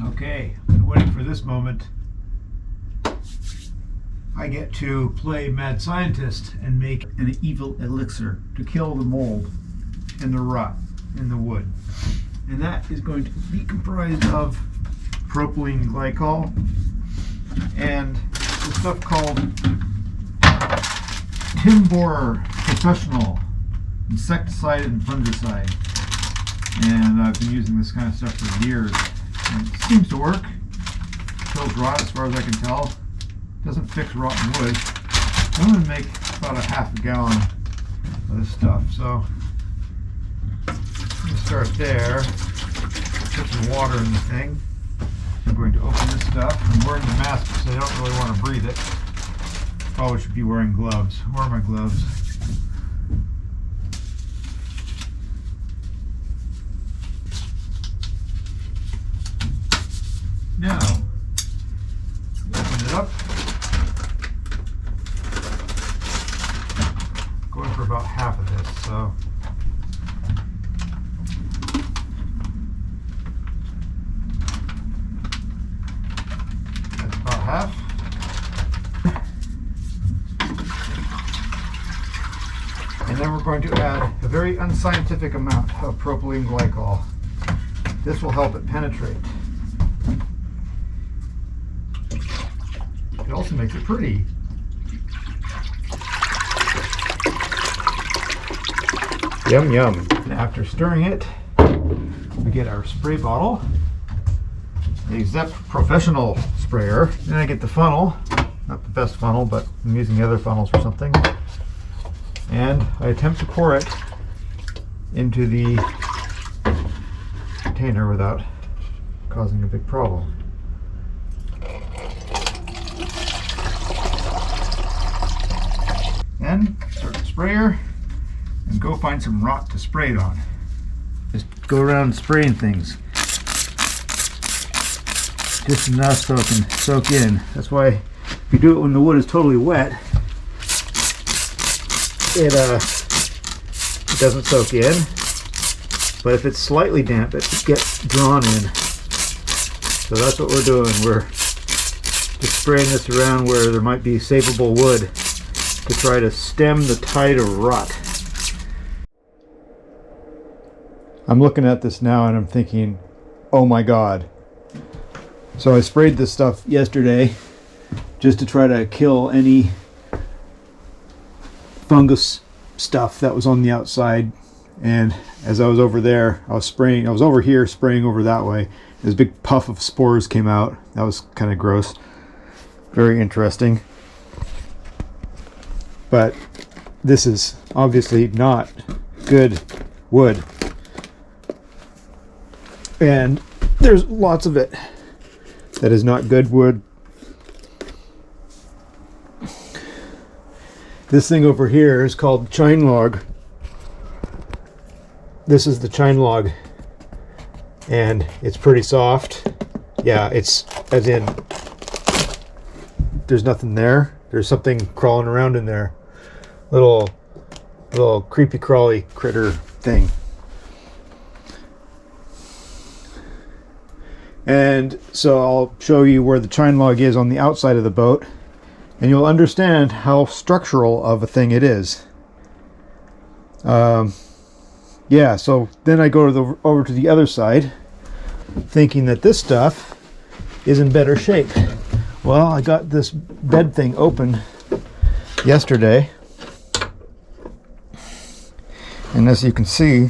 Okay, been waiting for this moment. I get to play mad scientist and make an evil elixir to kill the mold and the rot in the wood. And that is going to be comprised of propylene glycol and the stuff called Timber Professional insecticide and fungicide. And I've been using this kind of stuff for years. And it seems to work. Kills rot as far as I can tell. Doesn't fix rotten wood. I'm going to make about a half a gallon of this stuff. So I'm going to start there. Put some water in the thing. I'm going to open this stuff. I'm wearing the mask because I don't really want to breathe it. Probably should be wearing gloves. Where are my gloves? Now, open it up. Going for about half of this, so. That's about half. And then we're going to add a very unscientific amount of propylene glycol. This will help it penetrate. It also makes it pretty. Yum yum. And after stirring it, we get our spray bottle, the Zep Professional sprayer. Then I get the funnel, not the best funnel, but I'm using the other funnels for something. And I attempt to pour it into the container without causing a big problem. Then start the sprayer and go find some rot to spray it on. Just go around spraying things. Just enough so it can soak in. That's why if you do it when the wood is totally wet, it doesn't soak in. But if it's slightly damp, it gets drawn in. So that's what we're doing. We're just spraying this around where there might be savable wood to try to stem the tide of rot. I'm looking at this now and I'm thinking, oh my god. So I sprayed this stuff yesterday just to try to kill any fungus stuff that was on the outside. And as I was over there, I was over here spraying over that way. This big puff of spores came out. That was kind of gross. Very interesting. But this is obviously not good wood. And there's lots of it that is not good wood. This thing over here is called chine log. This is the chine log. And it's pretty soft. Yeah, it's as in there's nothing there. There's something crawling around in there. Little creepy crawly critter thing. And so I'll show you where the chine log is on the outside of the boat, and you'll understand how structural of a thing it is. Yeah, so then I go over to the other side, thinking that this stuff is in better shape. Well, I got this bed thing open yesterday, and as you can see,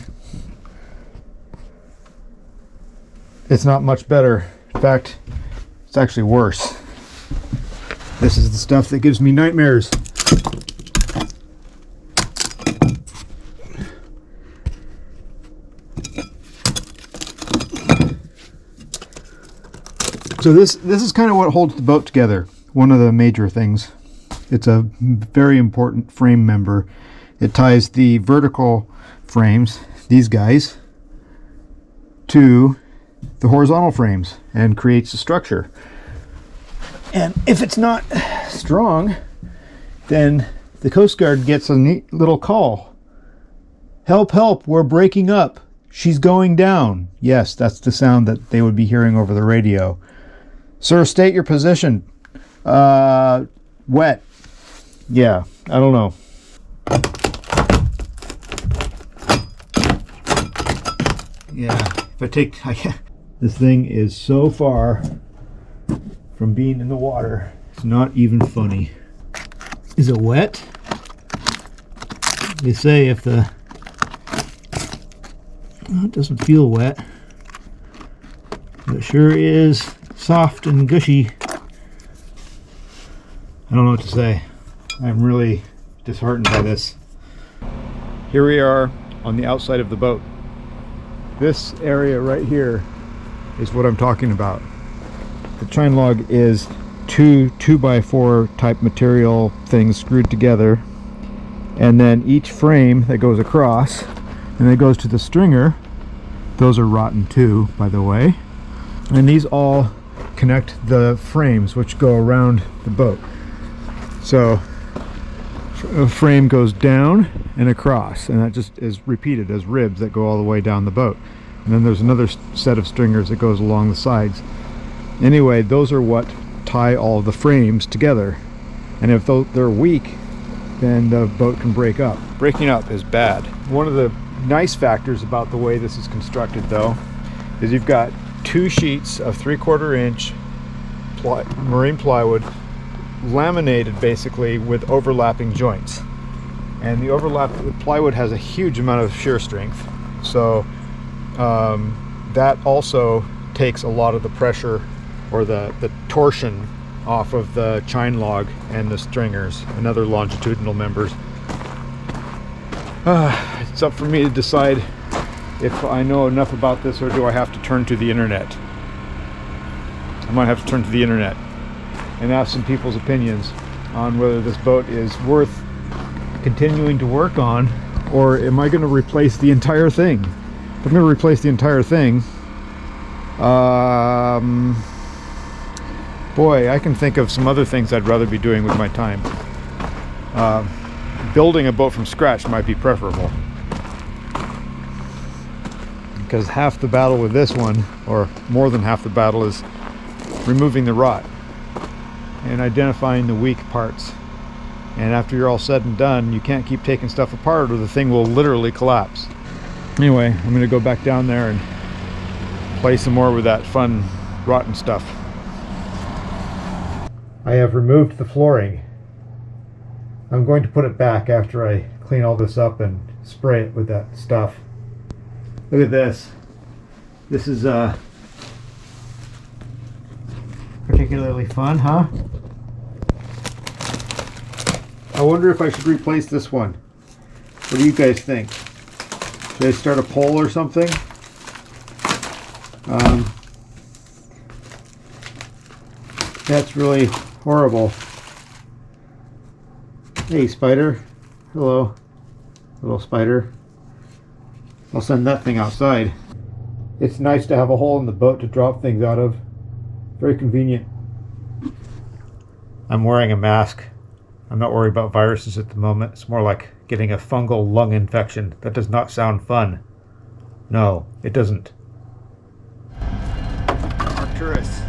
it's not much better. In fact, it's actually worse. This is the stuff that gives me nightmares. So this is kind of what holds the boat together. One of the major things. It's a very important frame member. It ties the vertical frames, these guys, to the horizontal frames and creates a structure. And if it's not strong, then the Coast Guard gets a neat little call. Help, help, we're breaking up. She's going down. Yes, that's the sound that they would be hearing over the radio. Sir, state your position. Wet. Yeah, I don't know. Yeah, if I take... this thing is so far from being in the water, it's not even funny. Is it wet? They say if the... Well, it doesn't feel wet, but it sure is soft and gushy. I don't know what to say. I'm really disheartened by this. Here we are on the outside of the boat. This area right here is what I'm talking about. The chine log is two 2x4 type material things screwed together, and then each frame that goes across and that goes to the stringer, those are rotten too, by the way, and these all connect the frames which go around the boat. So a frame goes down and across, and that just is repeated as ribs that go all the way down the boat. And then there's another set of stringers that goes along the sides. Anyway, those are what tie all of the frames together, and if they're weak, then the boat can break up. Breaking up is bad. One of the nice factors about the way this is constructed, though, is you've got two sheets of 3/4 inch marine plywood laminated basically with overlapping joints, and the plywood has a huge amount of shear strength, so that also takes a lot of the pressure or the torsion off of the chine log and the stringers and other longitudinal members. It's up for me to decide if I know enough about this, or do I have to turn to the internet. I might have to turn to the internet and ask some people's opinions on whether this boat is worth continuing to work on, or am I going to replace the entire thing? If I'm going to replace the entire thing, boy, I can think of some other things I'd rather be doing with my time. Building a boat from scratch might be preferable, because half the battle with this one, or more than half the battle, is removing the rot and identifying the weak parts. And after you're all said and done, you can't keep taking stuff apart or the thing will literally collapse. Anyway, I'm going to go back down there and play some more with that fun rotten stuff. I have removed the flooring. I'm going to put it back after I clean all this up and spray it with that stuff. Look at this. This is particularly fun, huh? I wonder if I should replace this one. What do you guys think? Should I start a poll or something? That's really horrible. Hey, spider. Hello, little spider. I'll send that thing outside. It's nice to have a hole in the boat to drop things out of. Very convenient. I'm wearing a mask. I'm not worried about viruses at the moment. It's more like getting a fungal lung infection. That does not sound fun. No, it doesn't. Arcturus.